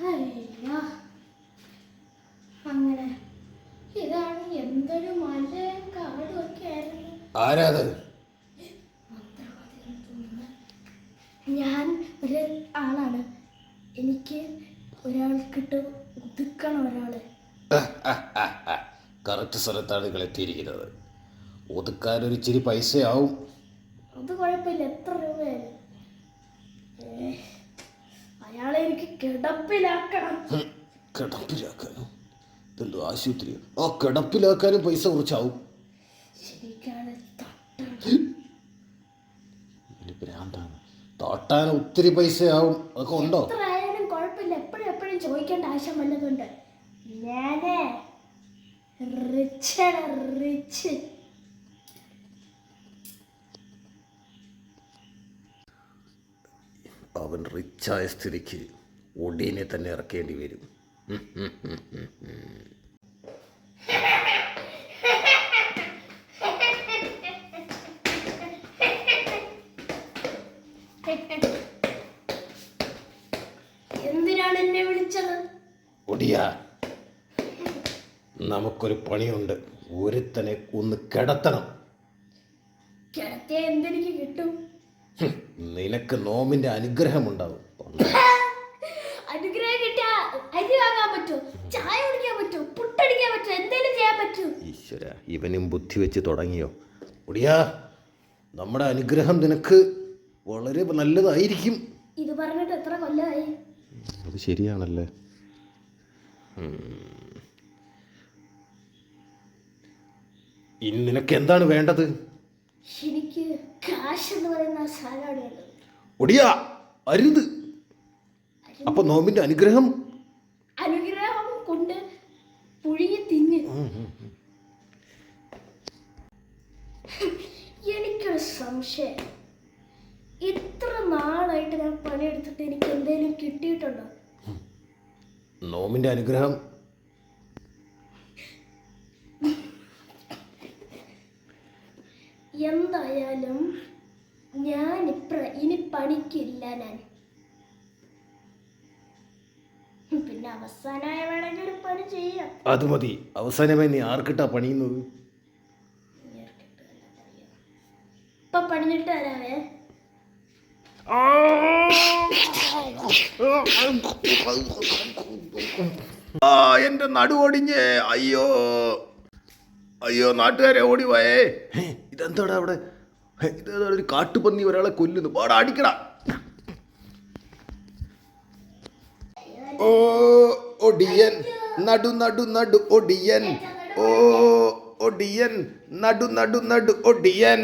അയ്യോ, അങ്ങനെ ഇതാണ് എന്തൊരു മലയും കാടും ഒക്കെ ആയിരുന്നു. ആരാത്? ഞാൻ ഒരു ആളാണ്. എനിക്ക് ഒരാൾക്കിട്ട് ഒതുക്കണം. ഒരാള് കറക്റ്റ് സ്ഥലത്താണ് നിങ്ങൾ എത്തിയിരിക്കുന്നത്. ഒതുക്കാനൊരു ഇച്ചിരി പൈസയാവും. അത് കുഴപ്പമില്ല, എത്ര രൂപയായാലും. അയാളെ എനിക്ക് കിടപ്പിലാക്കണം. കിടപ്പിലാക്കാനോ? ഇതെന്തോ ആശുപത്രി? ആ കിടപ്പിലാക്കാനും പൈസ കുറച്ചാവും. ശരിക്കാണ്. ഭ്രാന്താണ്. തൊട്ടാൻ ഒത്തിരി പൈസയാവും. അതൊക്കെ ഉണ്ടോ? എത്ര ആയാലും കുഴപ്പമില്ല. എപ്പോഴും ചോദിക്കേണ്ട ആവശ്യം വല്ലതുണ്ട്. ഞാന് റിച്ച്. അവൻ റിച്ചായ സ്ഥിതിക്ക് ഒടീനെ തന്നെ ഇറക്കേണ്ടി വരും. എന്തിനാണ് എന്നെ വിളിച്ചത്? ഒടിയ, നമുക്കൊരു പണിയുണ്ട്. ഒരുത്തനെ ഒന്ന് കിടത്തണം. കിടത്തിയ എന്തെനിക്ക് കിട്ടും? നിനക്ക് നോമിന്റെ അനുഗ്രഹം ഉണ്ടാവും. അനുഗ്രഹം കിട്ടിയാ അരി വാങ്ങാൻ പറ്റൂ, ചായ കുടിക്കാൻ പറ്റൂ, പുട്ടടിക്കാൻ പറ്റൂ, എന്തെങ്കിലും ചെയ്യാൻ പറ്റൂ. ഈശ്വര, ഇവനും ബുദ്ധി വെച്ച് തുടങ്ങിയോ? ഒടിയാ, നമ്മുടെ അനുഗ്രഹം നിനക്ക് വളരെ നല്ലതായിരിക്കും. ഇത് പറഞ്ഞിട്ട് എത്ര കൊല്ലമായി? അത് ശരിയാണല്ലേ. ഇനി നിനക്ക് എന്താണ് വേണ്ടത്? എനിക്ക് കാശ് എന്ന് പറയുന്ന സാധനമാണ് വേണ്ടത്. ഒടിയാ, അരുത്. അപ്പൊ നോമ്പിന്റെ അനുഗ്രഹം കൊണ്ട് പുഴുങ്ങി തിന്ന്. എനിക്കൊരു സംശയം. ഇത്ര നാളായിട്ട് ഞാൻ പണിയെടുത്തിട്ട് എനിക്ക് എന്തെങ്കിലും കിട്ടിയിട്ടുണ്ടോ? നോമിന്റെ അനുഗ്രഹം എന്തായാലും ഞാൻ ഇനി പണിക്കില്ല. ഞാൻ പിന്നെ അവസാനമായ വേണമെങ്കിൽ ഒരു പണി ചെയ്യാം. അത് മതി. അവസാനമായി നീ ആർക്കിട്ടാ പണിയുന്നത്? ഇപ്പൊ പണിഞ്ഞിട്ട് തരാവേ. എന്റെ നടുവൊടിഞ്ഞേ. അയ്യോ അയ്യോ, നാട്ടുകാരെ ഓടിവായേ. ഇതെന്താടാ അവിടെ? ഇതേതാ ഒരു കാട്ടുപന്നി ഒരാളെ കൊല്ലുന്നു. പാടാ, അടിക്കടാ. ഓ ഒടിയൻ, നടു ഒടിയൻ. ഓ ഒടിയൻ, നടു ഒടിയൻ.